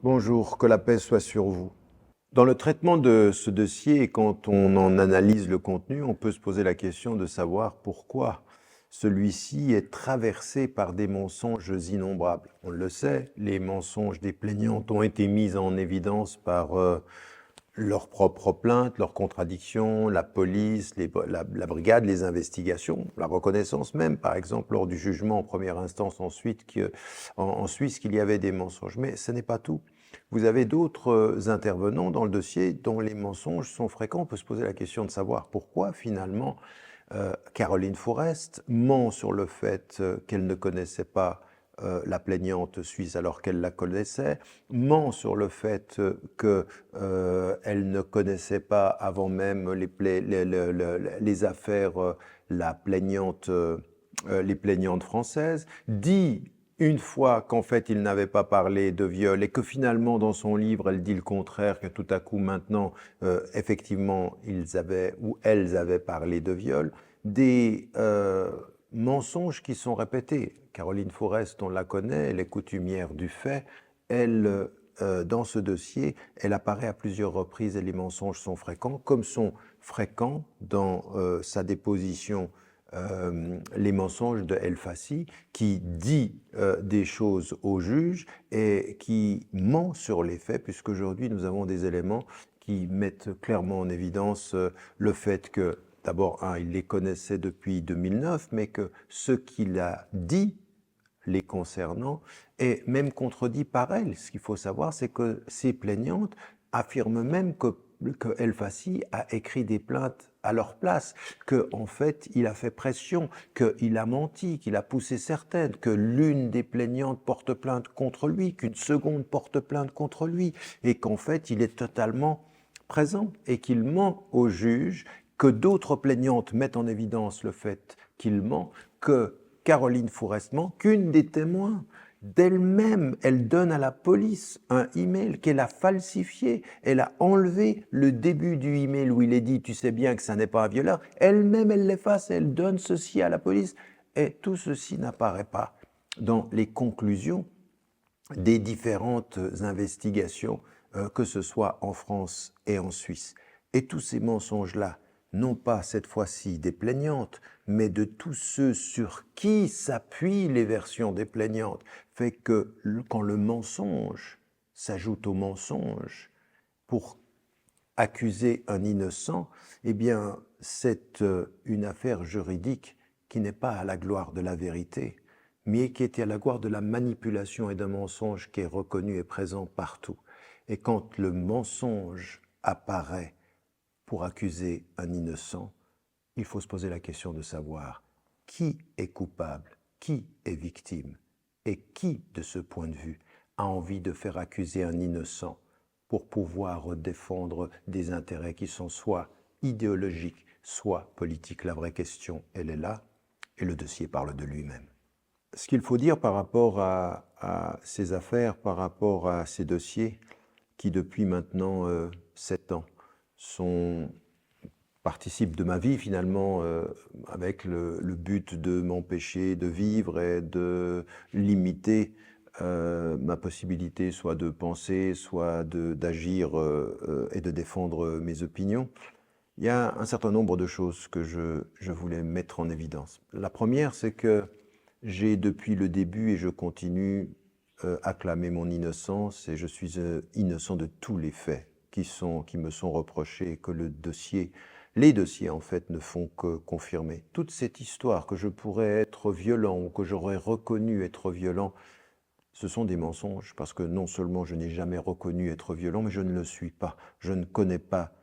Bonjour, que la paix soit sur vous. Dans le traitement de ce dossier, et quand on en analyse le contenu, on peut se poser la question de savoir pourquoi celui-ci est traversé par des mensonges innombrables. On le sait, les mensonges des plaignantes ont été mis en évidence par leurs propres plaintes, leurs contradictions, la police, la brigade, les investigations, la reconnaissance même, par exemple, lors du jugement en première instance en Suisse, qu'il y avait des mensonges. Mais ce n'est pas tout. Vous avez d'autres intervenants dans le dossier dont les mensonges sont fréquents. On peut se poser la question de savoir pourquoi finalement Caroline Forest ment sur le fait qu'elle ne connaissait pas la plaignante suisse alors qu'elle la connaissait, ment sur le fait qu'elle ne connaissait pas avant même les affaires, la plaignante, les plaignantes françaises, dit une fois qu'en fait il n'avait pas parlé de viol et que finalement dans son livre elle dit le contraire, que tout à coup maintenant effectivement ils avaient ou elles avaient parlé de viol, des mensonges qui sont répétés. Caroline Forest, on la connaît, elle est coutumière du fait, elle, dans ce dossier, elle apparaît à plusieurs reprises et les mensonges sont fréquents, comme sont fréquents dans sa déposition les mensonges de El Fassi, qui dit des choses au juge et qui ment sur les faits, puisqu'aujourd'hui nous avons des éléments qui mettent clairement en évidence le fait que, d'abord, il les connaissait depuis 2009, mais que ce qu'il a dit les concernant est même contredit par elle. Ce qu'il faut savoir, c'est que ces plaignantes affirment même que El Fassi a écrit des plaintes à leur place, que en fait il a fait pression, qu'il a menti, qu'il a poussé certaines, que l'une des plaignantes porte plainte contre lui, qu'une seconde porte plainte contre lui, et qu'en fait il est totalement présent et qu'il ment au juge, que d'autres plaignantes mettent en évidence le fait qu'il ment, que Caroline Forest ment, qu'une des témoins d'elle-même, elle donne à la police un email qu'elle a falsifié. Elle a enlevé le début du email où il est dit « tu sais bien que ça n'est pas un violeur ». Elle-même, elle l'efface, elle donne ceci à la police. Et tout ceci n'apparaît pas dans les conclusions des différentes investigations, que ce soit en France et en Suisse. Et tous ces mensonges-là, non pas cette fois-ci des plaignantes, mais de tous ceux sur qui s'appuient les versions des plaignantes, fait que quand le mensonge s'ajoute au mensonge pour accuser un innocent, eh bien, c'est une affaire juridique qui n'est pas à la gloire de la vérité, mais qui est à la gloire de la manipulation et d'un mensonge qui est reconnu et présent partout. Et quand le mensonge apparaît pour accuser un innocent, il faut se poser la question de savoir qui est coupable, qui est victime, et qui, de ce point de vue, a envie de faire accuser un innocent pour pouvoir défendre des intérêts qui sont soit idéologiques, soit politiques. La vraie question, elle est là, et le dossier parle de lui-même. Ce qu'il faut dire par rapport à ces affaires, par rapport à ces dossiers, qui depuis maintenant 7 ans participent de ma vie finalement, avec le but de m'empêcher de vivre et de limiter ma possibilité soit de penser, soit d'agir et de défendre mes opinions. Il y a un certain nombre de choses que je voulais mettre en évidence. La première, c'est que j'ai depuis le début, et je continue, à clamer mon innocence, et je suis innocent de tous les faits qui me sont reprochés, et que les dossiers en fait ne font que confirmer. Toute cette histoire que je pourrais être violent ou que j'aurais reconnu être violent, ce sont des mensonges, parce que non seulement je n'ai jamais reconnu être violent, mais je ne le suis pas. Je ne connais pas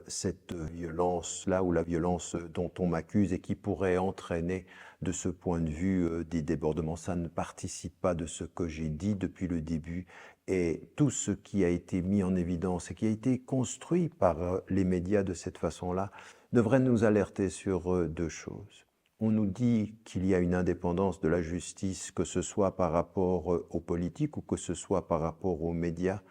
cette violence-là ou la violence dont on m'accuse et qui pourrait entraîner de ce point de vue des débordements. Ça ne participe pas de ce que j'ai dit depuis le début, et tout ce qui a été mis en évidence et qui a été construit par les médias de cette façon-là devrait nous alerter sur deux choses. On nous dit qu'il y a une indépendance de la justice, que ce soit par rapport aux politiques ou que ce soit par rapport aux médias.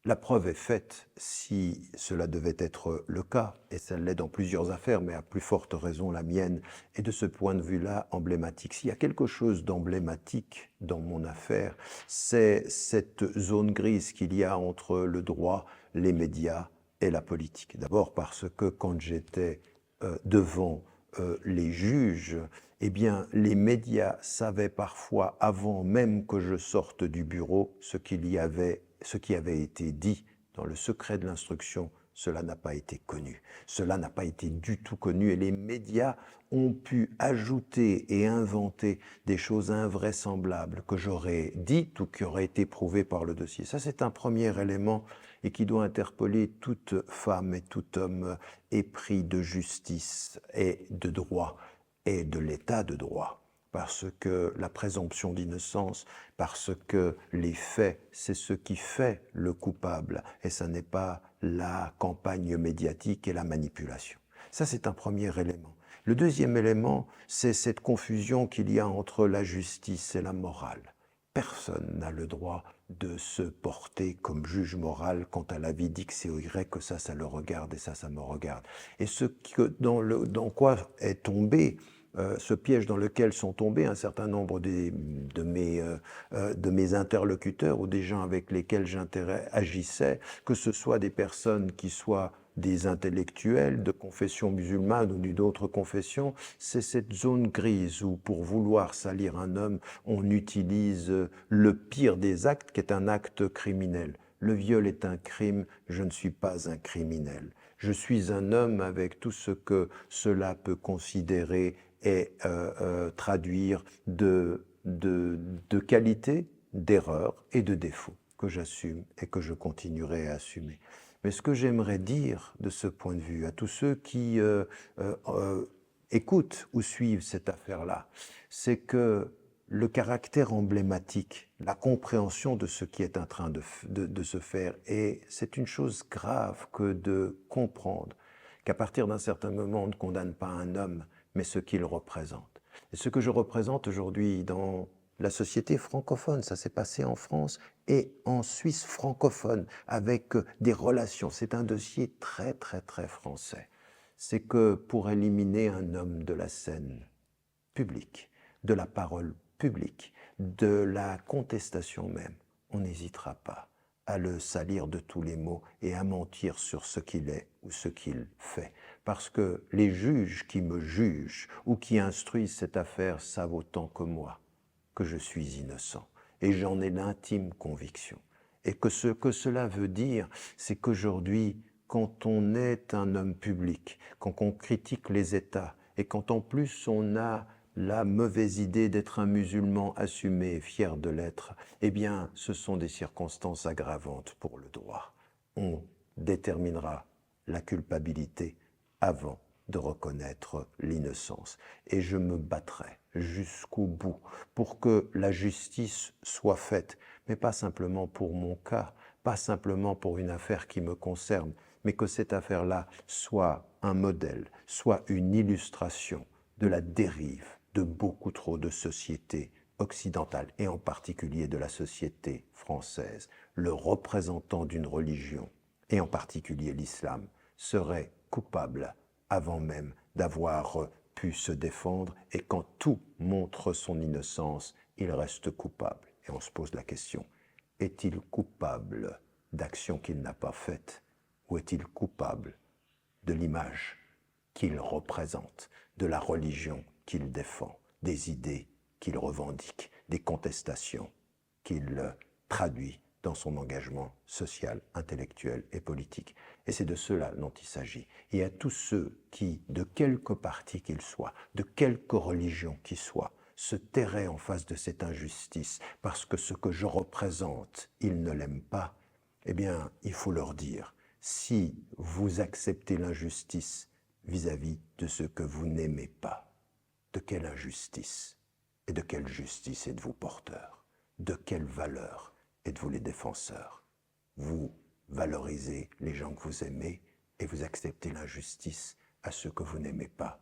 La preuve est faite, si cela devait être le cas, et ça l'est dans plusieurs affaires, mais à plus forte raison la mienne, est de ce point de vue-là emblématique. S'il y a quelque chose d'emblématique dans mon affaire, c'est cette zone grise qu'il y a entre le droit, les médias et la politique. D'abord parce que quand j'étais devant les juges, eh bien, les médias savaient parfois, avant même que je sorte du bureau, ce qui avait été dit dans le secret de l'instruction. Cela n'a pas été connu. Cela n'a pas été du tout connu et les médias ont pu ajouter et inventer des choses invraisemblables que j'aurais dites ou qui auraient été prouvées par le dossier. Ça, c'est un premier élément et qui doit interpeller toute femme et tout homme épris de justice et de droit et de l'état de droit, parce que la présomption d'innocence, parce que les faits, c'est ce qui fait le coupable, et ça n'est pas la campagne médiatique et la manipulation. Ça, c'est un premier élément. Le deuxième élément, c'est cette confusion qu'il y a entre la justice et la morale. Personne n'a le droit de se porter comme juge moral quant à la vie d'X et Y, que ça le regarde et ça me regarde. Et dans quoi est tombé ce piège dans lequel sont tombés un certain nombre de mes interlocuteurs ou des gens avec lesquels j'agissais, que ce soit des personnes qui soient des intellectuels de confession musulmane ou d'une autre confession, c'est cette zone grise où, pour vouloir salir un homme, on utilise le pire des actes, qui est un acte criminel. Le viol est un crime, je ne suis pas un criminel. Je suis un homme avec tout ce que cela peut considérer et traduire de qualité, d'erreur et de défaut que j'assume et que je continuerai à assumer. Mais ce que j'aimerais dire de ce point de vue à tous ceux qui écoutent ou suivent cette affaire-là, c'est que le caractère emblématique, la compréhension de ce qui est en train de se faire, et c'est une chose grave que de comprendre qu'à partir d'un certain moment, on ne condamne pas un homme, mais ce qu'il représente. Et ce que je représente aujourd'hui dans la société francophone, ça s'est passé en France et en Suisse francophone, avec des relations. C'est un dossier très, très, très français. C'est que pour éliminer un homme de la scène publique, de la parole publique, de la contestation même, on n'hésitera pas à le salir de tous les maux et à mentir sur ce qu'il est ou ce qu'il fait. Parce que les juges qui me jugent ou qui instruisent cette affaire savent autant que moi que je suis innocent. Et j'en ai l'intime conviction. Et que ce que cela veut dire, c'est qu'aujourd'hui, quand on est un homme public, quand on critique les États, et quand en plus on a la mauvaise idée d'être un musulman assumé et fier de l'être, eh bien, ce sont des circonstances aggravantes pour le droit. On déterminera la culpabilité avant de reconnaître l'innocence. Et je me battrai jusqu'au bout pour que la justice soit faite, mais pas simplement pour mon cas, pas simplement pour une affaire qui me concerne, mais que cette affaire-là soit un modèle, soit une illustration de la dérive de beaucoup trop de sociétés occidentales, et en particulier de la société française. Le représentant d'une religion, et en particulier l'islam, serait coupable avant même d'avoir pu se défendre, et quand tout montre son innocence, il reste coupable. Et on se pose la question, est-il coupable d'actions qu'il n'a pas faites, ou est-il coupable de l'image qu'il représente, de la religion qu'il défend, des idées qu'il revendique, des contestations qu'il traduit dans son engagement social, intellectuel et politique. Et c'est de cela dont il s'agit. Et à tous ceux qui, de quelque parti qu'ils soient, de quelque religion qu'ils soient, se tairaient en face de cette injustice parce que ce que je représente, ils ne l'aiment pas, eh bien, il faut leur dire, si vous acceptez l'injustice vis-à-vis de ce que vous n'aimez pas, de quelle injustice et de quelle justice êtes-vous porteur? De quelle valeur êtes-vous les défenseurs? Vous valorisez les gens que vous aimez et vous acceptez l'injustice à ceux que vous n'aimez pas.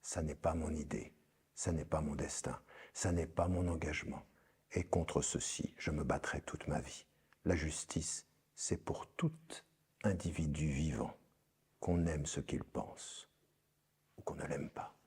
Ça n'est pas mon idée, ça n'est pas mon destin, ça n'est pas mon engagement. Et contre ceci, je me battrai toute ma vie. La justice, c'est pour tout individu vivant qu'on aime ce qu'il pense ou qu'on ne l'aime pas.